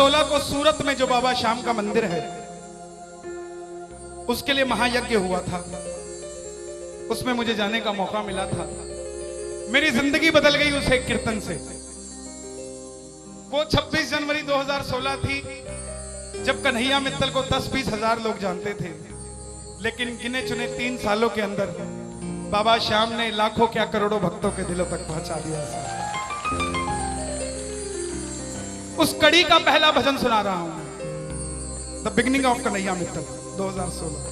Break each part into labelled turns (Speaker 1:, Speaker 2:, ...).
Speaker 1: 2016 को सूरत में जो बाबा श्याम का मंदिर है, उसके लिए महायज्ञ हुआ था। उसमें मुझे जाने का मौका मिला था। मेरी जिंदगी बदल गई उस एक कीर्तन से। वो 26 जनवरी 2016 थी जब कन्हैया मित्तल को 10-20 हजार लोग जानते थे, लेकिन गिने चुने 3 सालों के अंदर बाबा श्याम ने लाखों क्या करोड़ों भक्तों के दिलों तक पहुंचा दिया। उस कड़ी का पहला भजन सुना रहा हूं, the beginning of Kanhaiya Mittal 2016।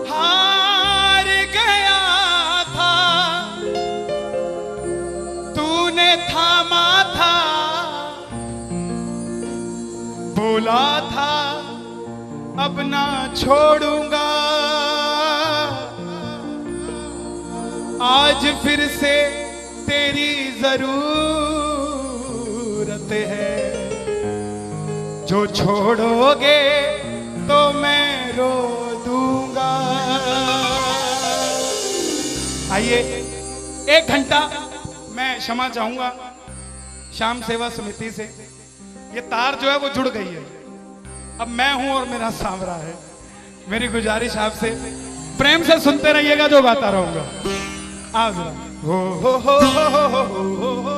Speaker 1: हार गया था तूने थामा था, बोला था अब ना छोड़ूंगा, आज फिर से तेरी जरूरत है, जो छोड़ोगे तो मैं रो दूंगा। आइए 1 घंटा मैं क्षमा चाहूंगा श्याम सेवा समिति से। ये तार जो है वो जुड़ गई है, अब मैं हूं और मेरा सांवरा है। मेरी गुजारिश आपसे प्रेम से सुनते रहिएगा, जो गाता रहूंगा। आओ जरा। हो हो हो हो हो हो हो हो।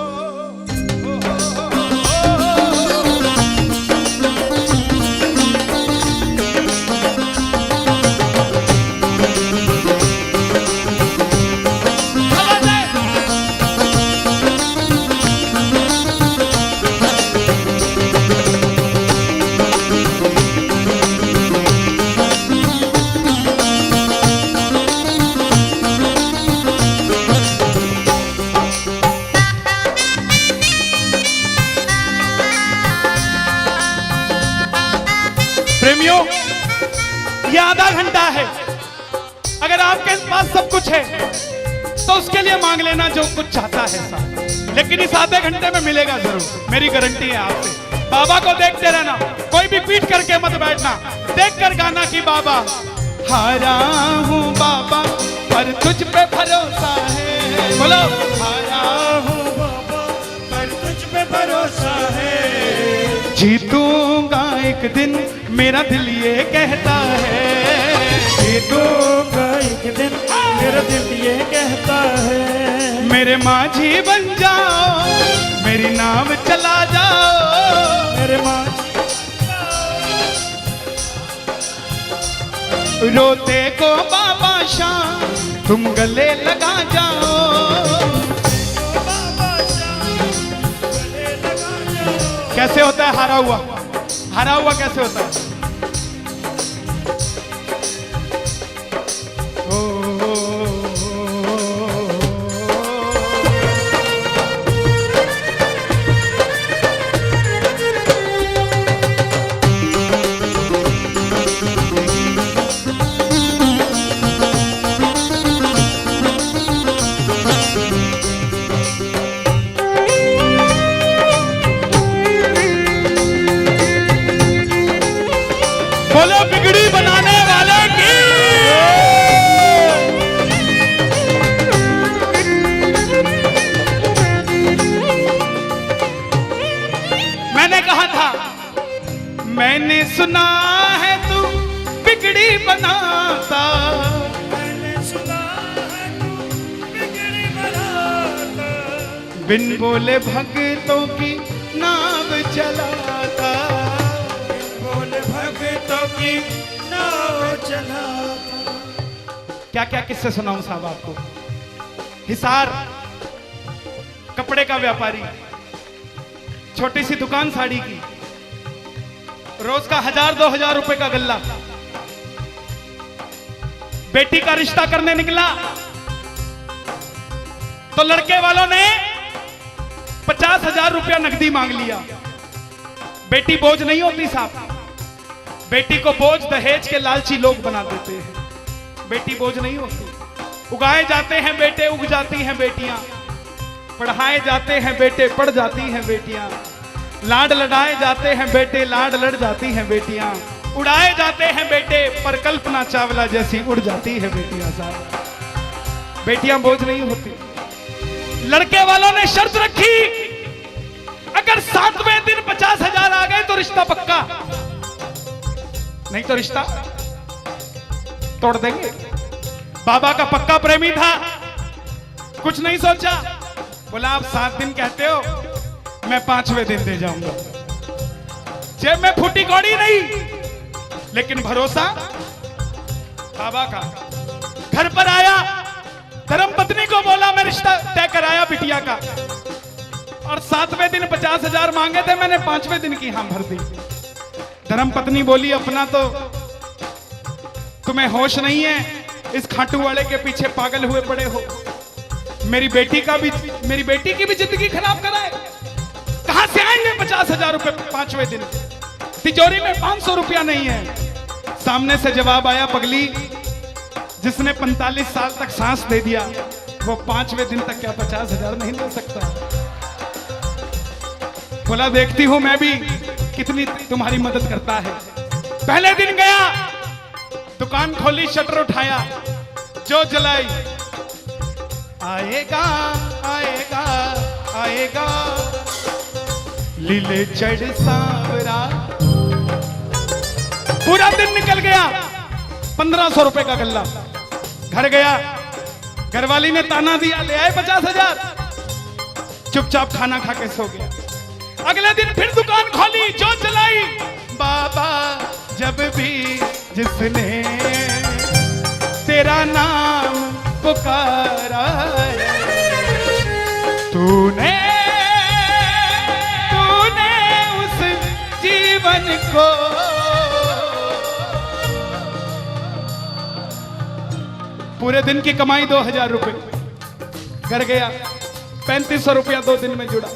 Speaker 1: प्रेमियों, ये आधा घंटा है। अगर आपके पास सब कुछ है तो उसके लिए मांग लेना जो कुछ चाहता है साहब, लेकिन इस आधे घंटे में मिलेगा जरूर, मेरी गारंटी है आपसे। बाबा को देखते रहना, कोई भी पीट करके मत बैठना, देख कर गाना कि बाबा हारा हूँ बाबा पर तुझ पे भरोसा है। बोलो हारा हूँ बाबा पर तुझ पे भरोसा है, जीतूंगा एक दिन मेरा दिल ये कहता है, जीतूंगा एक दिन मेरा दिल ये कहता है। मेरे माझी बन जाओ, मेरी नाव चला जाओ, मेरे माझी रोते को बाबा श्याम तुम गले लगा जाओ, कैसे होता है हारा हुआ? हारा हुआ कैसे होता है? बोलो बिगड़ी बनाने वाले की। मैंने कहा था, मैंने सुना है तू बिगड़ी बनाता, मैंने सुना है तू बिगड़ी बनाता, बिन बोले भक्तों की नाव चलाता, भक्तों की नाव चलाता। क्या क्या किस्से सुनाऊं साहब आपको। हिसार कपड़े का व्यापारी, छोटी सी दुकान साड़ी की, रोज का 1000-2000 रुपए का गल्ला। बेटी का रिश्ता करने निकला तो लड़के वालों ने 50,000 रुपया नकदी मांग लिया। बेटी बोझ नहीं होती साहब, बेटी को बोझ दहेज के लालची लोग बना देते हैं। बेटी बोझ नहीं होती, उगाए जाते हैं बेटे उग जाती हैं बेटियां, पढ़ाए जाते हैं बेटे पढ़ जाती हैं बेटियां, लाड लड़ाए जाते हैं बेटे लाड लड़ जाती हैं बेटियां। उड़ाए जाते हैं बेटे, पर कल्पना चावला जैसी उड़ जाती है बेटियां साहब। बेटियां बोझ नहीं होती। लड़के वालों ने शर्त रखी, अगर 7वें दिन 50,000 आ गए तो रिश्ता पक्का, नहीं तो रिश्ता तोड़ देंगे। बाबा का पक्का प्रेमी था, कुछ नहीं सोचा, बोला आप 7 दिन कहते हो, मैं 5वें दिन दे जाऊंगा। जेब में फूटी कौड़ी नहीं, लेकिन भरोसा बाबा का। घर पर आया, धर्म पत्नी को बोला मैं रिश्ता तय कराया बिटिया का, और 7वें दिन 50,000 मांगे थे, मैंने 5वें दिन की हां भर दी। धर्म पत्नी बोली अपना तो तुम्हें होश नहीं है, इस खाटू वाले के पीछे पागल हुए पड़े हो। मेरी बेटी की भी जिंदगी खराब कराए। कहां से आएंगे 50,000 रुपए 5वें दिन? तिजोरी में 500 रुपया नहीं है। सामने से जवाब आया, पगली जिसने 45 साल तक सांस दे दिया, वो 5वें दिन तक क्या 50,000 नहीं दे सकता? बोला देखती हूं मैं भी कितनी तुम्हारी मदद करता है। पहले दिन गया, दुकान खोली, शटर उठाया, जो जलाई, आएगा आएगा आएगा लीले चढ़ सांवरा। पूरा दिन निकल गया, 1500 रुपए का गल्ला। घर गया, घरवाली ने ताना दिया, ले आए 50,000। चुपचाप खाना खा के सो गया। अगले दिन फिर दुकान खोली, जो चलाई, बाबा जब भी जिसने तेरा नाम पुकारा तूने उस जीवन को पूरे दिन की कमाई 2,000 रुपए। घर गया, 3500 रुपया 2 दिन में जुड़ा।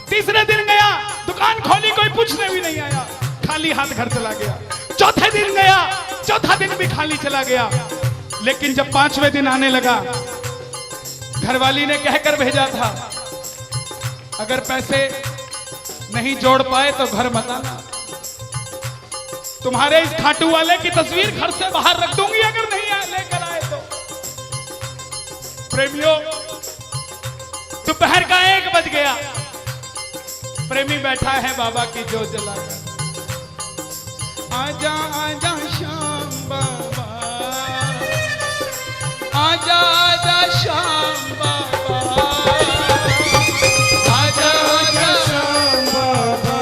Speaker 1: तीसरे दिन गया, दुकान खोली, कोई पूछने भी नहीं आया, खाली हाथ घर चला गया। चौथे दिन गया, चौथा दिन भी खाली चला गया। लेकिन जब 5वें दिन आने लगा, घरवाली ने कहकर भेजा था, अगर पैसे नहीं जोड़ पाए तो घर मत आना, तुम्हारे इस खाटू वाले की तस्वीर घर से बाहर रख दूंगी अगर नहीं लेकर आए तो। प्रेमियों, दोपहर का 1 बज गया, प्रेमी बैठा है बाबा की जोत जलाकर। आजा आजा श्याम बाबा, आजा आजा श्याम बाबा, आजा आजा श्याम बाबा,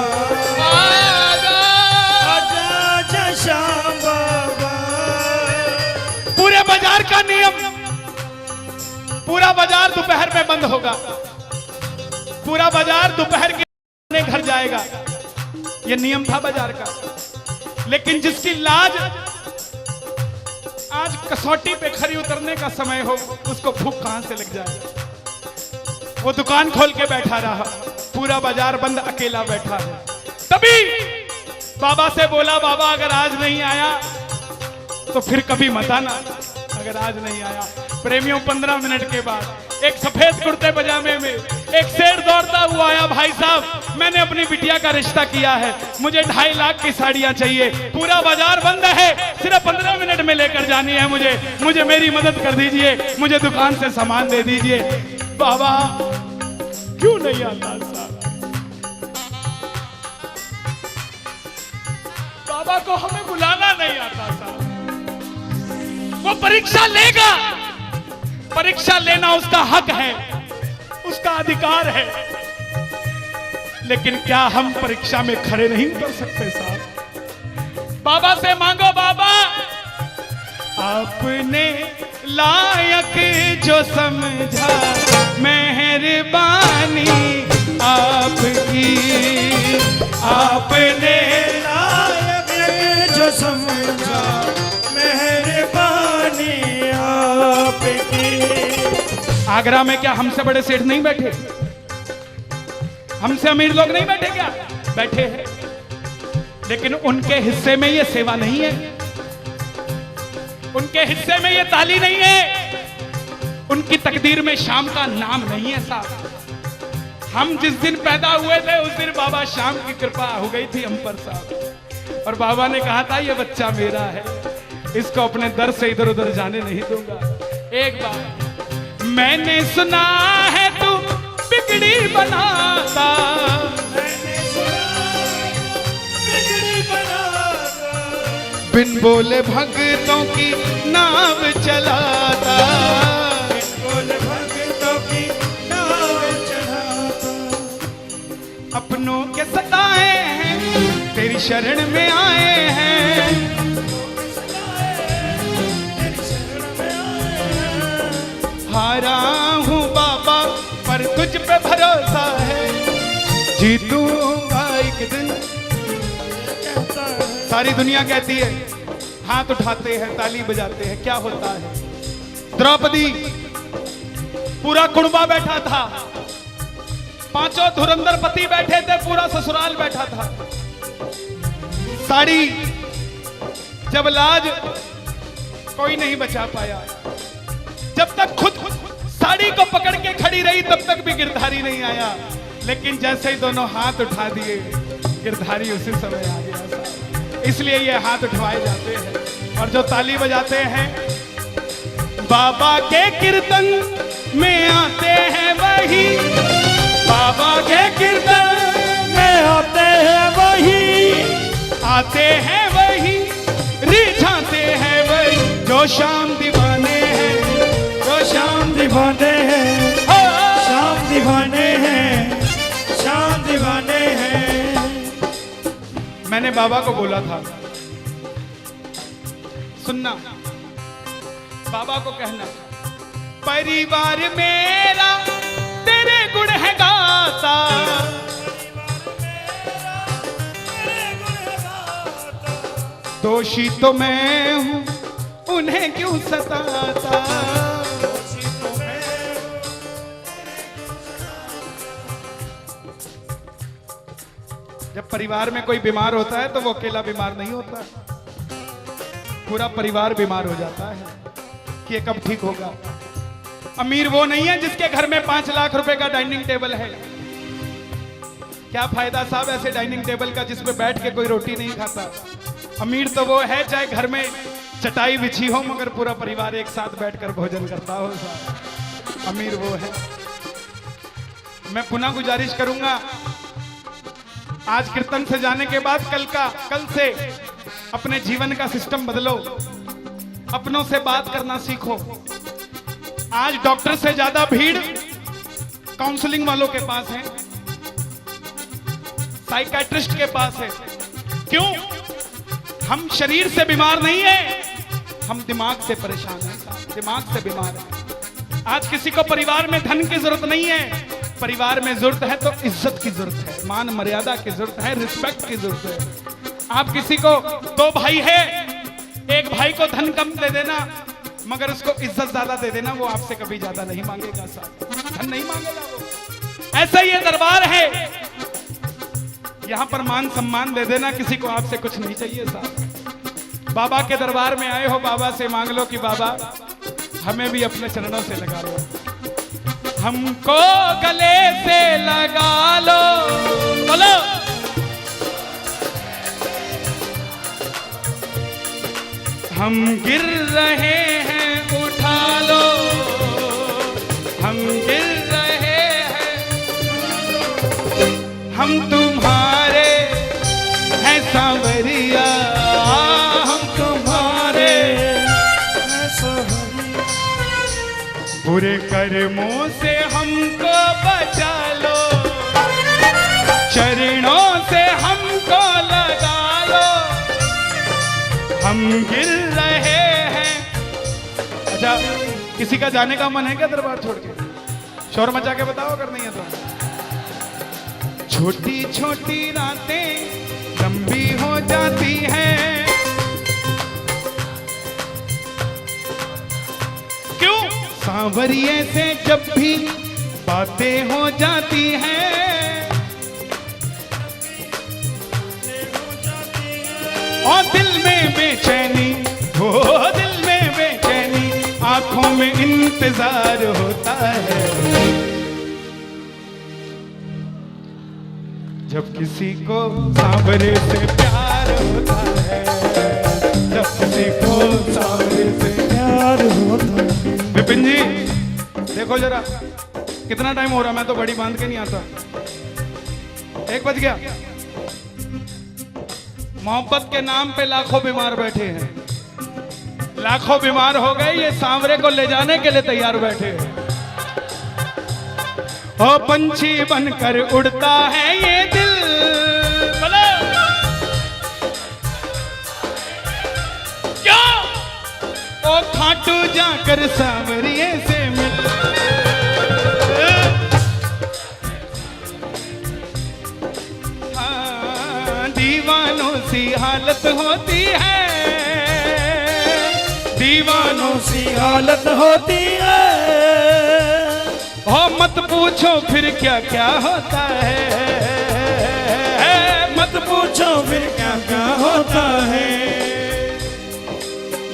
Speaker 1: आजा आजा आजा श्याम बाबा। पूरे बाजार का नियम, पूरा बाजार दोपहर में बंद होगा। पूरा बाजार दोपहर के घर जाएगा, यह नियम था बाजार का। लेकिन जिसकी लाज आज कसौटी पे खरी उतरने का समय हो, उसको भूख कहां से लग जाए। वो दुकान खोल के बैठा रहा, पूरा बाजार बंद, अकेला बैठा है। तभी बाबा से बोला, बाबा अगर आज नहीं आया तो फिर कभी मत आना, अगर आज नहीं आया। प्रेमियों, 15 मिनट के बाद एक सफेद कुर्ते पजामे में एक शेर दौड़ता हुआ आया, भाई साहब मैंने अपनी बिटिया का रिश्ता किया है, मुझे 2.5 लाख की साड़ियां चाहिए, पूरा बाजार बंद है, सिर्फ 15 मिनट में लेकर जानी है मुझे मेरी मदद कर दीजिए, मुझे दुकान से सामान दे दीजिए। बाबा क्यों नहीं आता साहब? बाबा को हमें बुलाना नहीं आता साहब। वो परीक्षा लेगा, परीक्षा लेना उसका हक है, उसका अधिकार है, लेकिन क्या हम परीक्षा में खड़े नहीं उतर सकते साहब? बाबा से मांगो, बाबा आपने लायक जो समझा, मेहरबानी आपकी, आपने लायक जो समझा, मेहरबानी आपकी। आगरा में क्या हमसे बड़े सेठ नहीं बैठे? हमसे अमीर लोग नहीं बैठे क्या? बैठे हैं, लेकिन उनके हिस्से में ये सेवा नहीं है, उनके हिस्से में ये ताली नहीं है, उनकी तकदीर में शाम का नाम नहीं है साहब। हम जिस दिन पैदा हुए थे उस दिन बाबा शाम की कृपा हो गई थी हम पर साहब। और बाबा ने कहा था ये बच्चा मेरा है, इसको अपने दर से इधर उधर जाने नहीं दूंगा। एक बार मैंने सुना है तू बिगड़ी बनाता, बिन बोले भक्तों की नाव चलाता,
Speaker 2: बिन बोले भक्तों की नाव चलाता।
Speaker 1: अपनों के सताए हैं तेरी शरण में आए हैं, हारा हूँ बाबा पर तुझ पे भरोसा है, जीतूंगा एक दिन। सारी दुनिया कहती है, हाथ उठाते हैं ताली बजाते हैं, क्या होता है? द्रौपदी पूरा कुणबा बैठा था, पांचों धुरंधर पति बैठे थे, पूरा ससुराल बैठा था। साड़ी जब लाज कोई नहीं बचा पाया, जब तक खुद साड़ी को पकड़ के खड़ी रही तब तक भी गिरधारी नहीं आया, लेकिन जैसे ही दोनों हाथ उठा दिए गिरधारी उसी समय आ गया। इसलिए ये हाथ उठवाए जाते हैं और जो ताली बजाते हैं बाबा के कीर्तन में आते हैं वही, बाबा के कीर्तन में आते हैं वही, आते हैं वही, रिझाते हैं वही, जो शाम दीवाने हैं, जो शाम दीवाने हैं,
Speaker 2: शाम दीवाने हैं, शाम दीवाने हैं।
Speaker 1: मैंने बाबा को बोला था, सुनना, बाबा को कहना परिवार मेरा तेरे गुण है गाता, दोषी तो मैं हूं उन्हें क्यों सताता, जब परिवार में कोई बीमार होता है तो वो अकेला बीमार नहीं होता, पूरा परिवार बीमार हो जाता है कि ये कब ठीक होगा। अमीर वो नहीं है जिसके घर में 5 लाख रुपए का डाइनिंग टेबल है, क्या फायदा साहब ऐसे डाइनिंग टेबल का जिसपे बैठ के कोई रोटी नहीं खाता। अमीर तो वो है चाहे घर में चटाई बिछी हो मगर पूरा परिवार एक साथ बैठकर भोजन करता हो साहब, अमीर वो है। मैं पुनः गुजारिश करूंगा, आज कीर्तन से जाने के बाद कल से अपने जीवन का सिस्टम बदलो, अपनों से बात करना सीखो। आज डॉक्टर से ज्यादा भीड़ काउंसलिंग वालों के पास है, साइकियाट्रिस्ट के पास है। क्यों? हम शरीर से बीमार नहीं है, हम दिमाग से परेशान हैं, दिमाग से बीमार हैं। आज किसी को परिवार में धन की जरूरत नहीं है, परिवार में जरूरत है तो इज्जत की जरूरत है, मान मर्यादा की जरूरत है, रिस्पेक्ट की जरूरत है। आप किसी को 2 भाई है, एक भाई को धन कम दे देना मगर उसको इज्जत ज्यादा दे देना, वो आपसे कभी ज्यादा नहीं मांगेगा साहब, धन नहीं मांगेगा वो। ऐसा ये दरबार है, यहां पर मान सम्मान दे देना, किसी को आपसे कुछ नहीं चाहिए साहब। बाबा के दरबार में आए हो, बाबा से मांग लो कि बाबा हमें भी अपने चरणों से लगा लो, हमको गले से लगा लो, बोलो हम गिर रहे हैं उठा लो, हम गिर रहे हैं, हम तुम्हारे हैं सांवरिया, हम तुम्हारे हैं सांवरिया, बुरे कर्मों से हमको बचा लो, चरणों से हमको लगा लो, हम गिर रहे हैं। अच्छा, किसी का जाने का मन है क्या दरबार छोड़ के? शोर मचा के बताओ अगर नहीं है तो। छोटी छोटी रातें लंबी हो जाती हैं, क्यों? सांवरिये से जब भी बातें हो जाती हैं, और दिल में बेचैनी हो, दिल में बेचैनी, आंखों में इंतजार होता है, जब किसी को सांवरे से प्यार होता है, जब किसी को सांवरे से
Speaker 2: प्यार होता है।
Speaker 1: विपिन जी देखो जरा कितना टाइम हो रहा, मैं तो बड़ी बांध के नहीं आता। 1 बज गया। मोहब्बत के नाम पे लाखों बीमार बैठे हैं, लाखों बीमार हो गए, ये सांवरे को ले जाने के लिए तैयार बैठे हैं। ओ पंछी बनकर उड़ता है ये दिल, बोलो क्या? ओ खाटू जाकर सांवरिये से मिल, हाँ, दीवानों सी हालत होती है, दीवानों
Speaker 2: सी हालत होती है।
Speaker 1: हो मत पूछो फिर क्या क्या होता है, मत
Speaker 2: पूछो फिर क्या क्या होता है।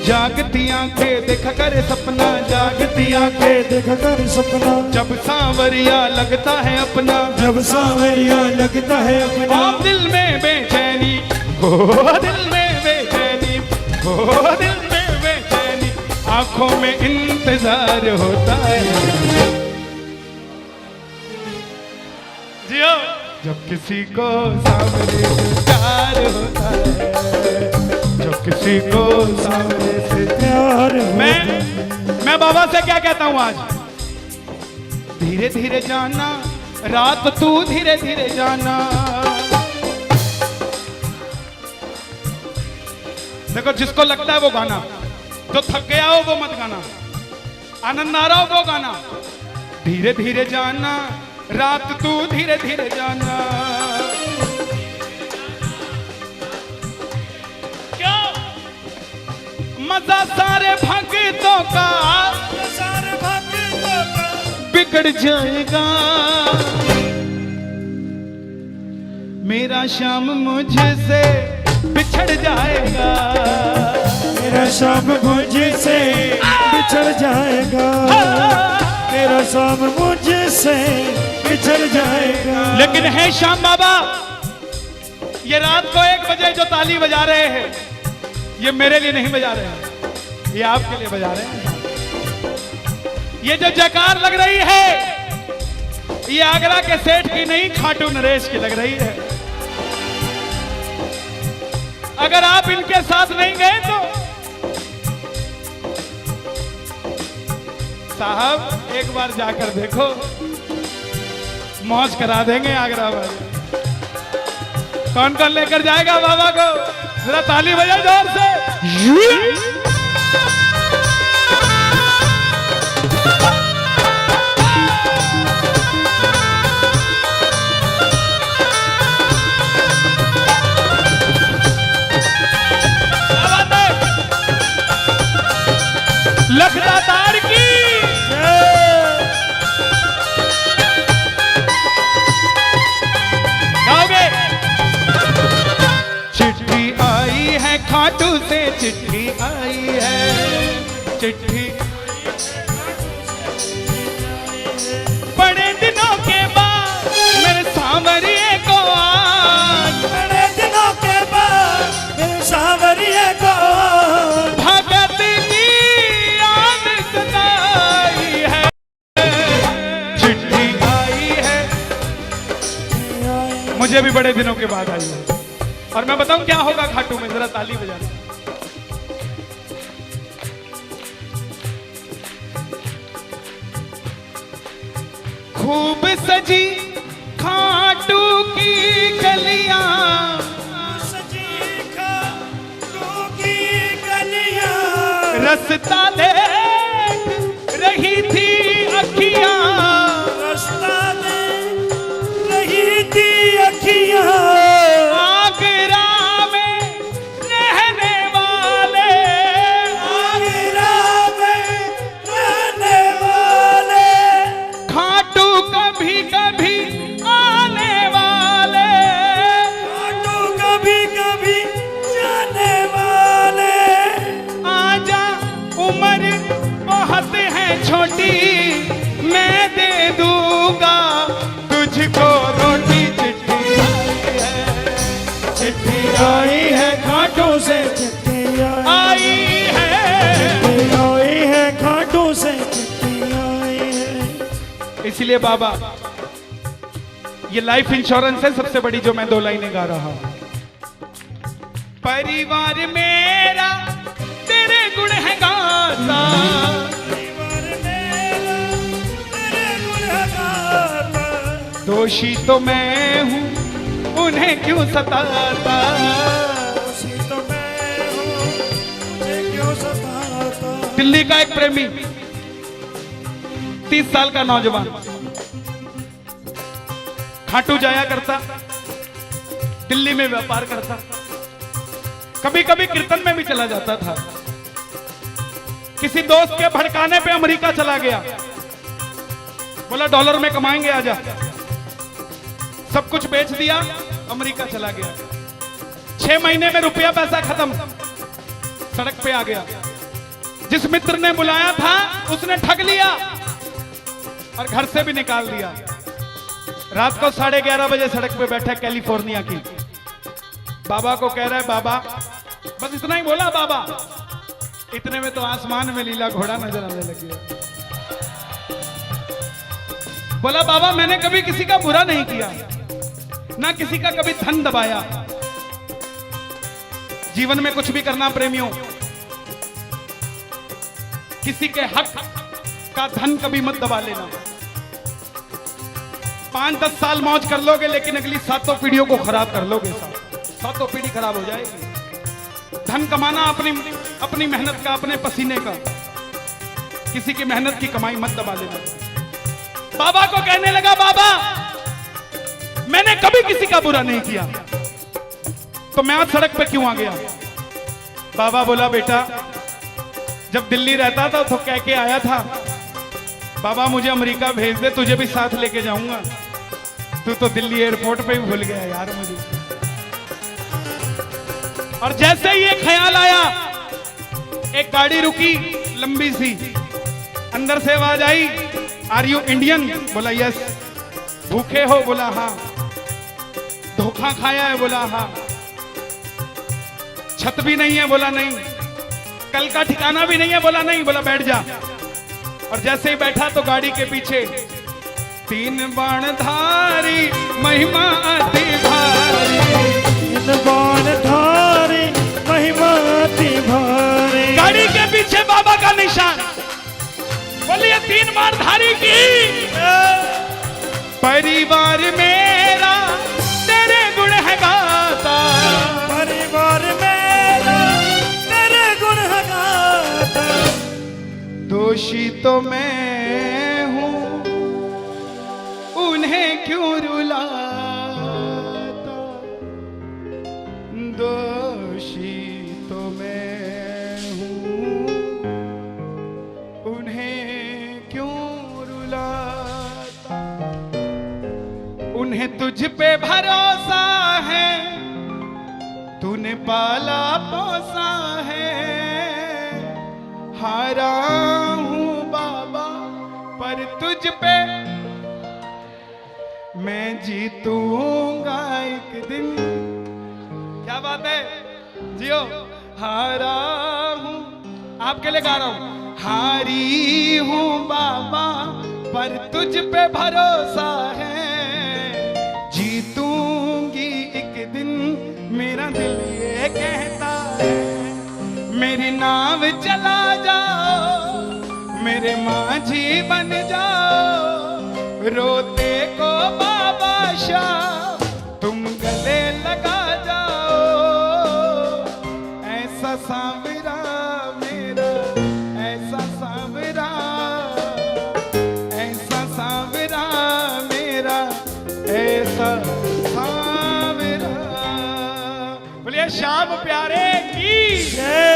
Speaker 1: जागती आंखें देखा करे सपना,
Speaker 2: जागती आंखें देखा कर सपना,
Speaker 1: जब सांवरिया लगता है अपना,
Speaker 2: जब सांवरिया लगता है अपना।
Speaker 1: ओ दिल में बेचैनी, हो दिल में बेचैनी, हो दिल में बेचैनी, आंखों में इंतजार होता है। जियो जब किसी को सांवरे से प्यार होता है, जब किसी को सांवरे से
Speaker 2: प्यार
Speaker 1: मैं बाबा से क्या कहता हूं आज, धीरे धीरे जाना रात तू धीरे धीरे जाना। देखो जिसको लगता है वो गाना, जो थक गया हो वो मत गाना, आनंद आ रहा हो वो गाना। धीरे धीरे जाना रात तू धीरे धीरे जाना, क्या मजा सारे भक्तों का,
Speaker 2: सारे भक्तों का
Speaker 1: बिगड़ जाएगा। मेरा श्याम मुझसे बिछड़ जाएगा,
Speaker 2: मेरा शाम मुझसे बिछड़ जाएगा, मेरा शाम मुझसे बिछड़ जाएगा।
Speaker 1: लेकिन है श्याम बाबा, ये रात को 1 बजे जो ताली बजा रहे हैं, ये मेरे लिए नहीं बजा रहे हैं, ये आपके लिए बजा रहे हैं। ये जो जयकार लग रही है, ये आगरा के सेठ की नहीं, खाटू नरेश की लग रही है। अगर आप इनके साथ नहीं गए तो साहब एक बार जाकर देखो, मौज करा देंगे आगरा वाले। कौन कौन लेकर जाएगा बाबा को? जरा ताली बजाओ जोर से। लखदातार की गाओगे? चिट्ठी आई है खाटू से, चिट्ठी आई है, चिट्ठी बड़े दिनों के बाद मेरे सांवरिये को आज,
Speaker 2: बड़े दिनों के बाद मेरे सांवरिये को
Speaker 1: भगत की याद सताई है। चिट्ठी आई है, मुझे भी बड़े दिनों के बाद आई है। और मैं बताऊं क्या होगा खाटू में, जरा ताली बजाना। खूब सजी खाटू की गलियां,
Speaker 2: सजी खाटू की गलियां,
Speaker 1: रस्ता देख रही थी अखियां,
Speaker 2: रास्ता देख रही थी अखियां।
Speaker 1: आगरा में रहने वाले,
Speaker 2: आगरा में रहने वाले,
Speaker 1: खाटू कभी कभी आने वाले,
Speaker 2: खाटू कभी कभी जाने वाले।
Speaker 1: आजा उम्र बहुत है छोटी, मैं दे दूंगा तुझको रोटी। चिट्ठी आई है, चिट्ठी आई है, इसलिए बाबा ये लाइफ इंश्योरेंस है सबसे बड़ी जो मैं 2 लाइनें गा रहा हूं। परिवार मेरा तेरे गुण है गाता,
Speaker 2: परिवार मेरा तेरे गुण है गाता,
Speaker 1: दोषी तो मैं हूं उन्हें क्यों सताता।
Speaker 2: दोषी तो मैं हूँ, मुझे क्यों सताता।
Speaker 1: दिल्ली का एक प्रेमी 30 साल का नौजवान खाटू जाया करता, दिल्ली में व्यापार करता, कभी कभी कीर्तन में भी चला जाता था। किसी दोस्त के भड़काने पे अमेरिका चला गया, बोला डॉलर में कमाएंगे आजा। सब कुछ बेच दिया, अमेरिका चला गया। 6 महीने में रुपया पैसा खत्म, सड़क पे आ गया। जिस मित्र ने बुलाया था उसने ठग लिया और घर से भी निकाल दिया। रात को 11:30 बजे सड़क पे बैठा कैलिफोर्निया की, बाबा को कह रहा है बाबा, बस इतना ही बोला बाबा, इतने में तो आसमान में लीला घोड़ा नजर आने लगी। बोला बाबा मैंने कभी किसी का बुरा नहीं किया, ना किसी का कभी धन दबाया। जीवन में कुछ भी करना प्रेमियों, किसी के हक का धन कभी मत दबा लेना। 5-10 साल मौज कर लोगे लेकिन अगली 7 पीढ़ियों को खराब कर लोगे। 7 पीढ़ी खराब हो जाएगी। धन कमाना अपनी मेहनत का, अपने पसीने का, किसी की मेहनत की कमाई मत दबा लेना। बाबा को कहने लगा बाबा मैंने कभी किसी का बुरा नहीं किया, तो मैं आज सड़क पे क्यों आ गया। बाबा बोला बेटा जब दिल्ली रहता था तो कह के आया था बाबा मुझे अमेरिका भेज दे, तुझे भी साथ लेके जाऊंगा। तू तो दिल्ली एयरपोर्ट पे ही भूल गया यार मुझे। और जैसे ही ये ख्याल आया, एक गाड़ी रुकी लंबी सी, अंदर से आवाज आई आर यू इंडियन? बोला यस। भूखे हो? बोला हाँ। धोखा खाया है? बोला हाँ। छत भी नहीं है? बोला नहीं। कल का ठिकाना भी नहीं है? बोला नहीं। बोला बैठ जा। और जैसे ही बैठा तो गाड़ी के पीछे 3 बाणधारी महिमा अति भारी,
Speaker 2: 3 बाणधारी महिमा अति भारी।
Speaker 1: गाड़ी के पीछे बाबा का निशान। बोलिए 3 बाणधारी की। परिवार मेरा तेरे गुण है गाता,
Speaker 2: परिवार मेरा तेरे गुण है गाता,
Speaker 1: दोषी तो मैं हूं उन्हें क्यों रुलाता। दोषी तो मैं हूं उन्हें क्यों रुलाता। उन्हें तुझ पे भरोसा है, तूने पाला पोसा है। हारा हूं बाबा पर तुझ पे मैं जीतूंगा एक दिन। क्या बात है, जियो। हारा हूं, आपके लिए गा रहा हूं। हारी हूं बाबा पर तुझ पे भरोसा है, जीतूंगी एक दिन मेरा दिल ये कहता है। मेरी नाव चला जाओ, मेरे माझी बन जाओ, रोते को बाबा शाह तुम गले लगा जाओ। ऐसा सांवरा मेरा, ऐसा सांवरा, ऐसा सांवरा मेरा, ऐसा सांवरा। बोलिए श्याम प्यारे की जय।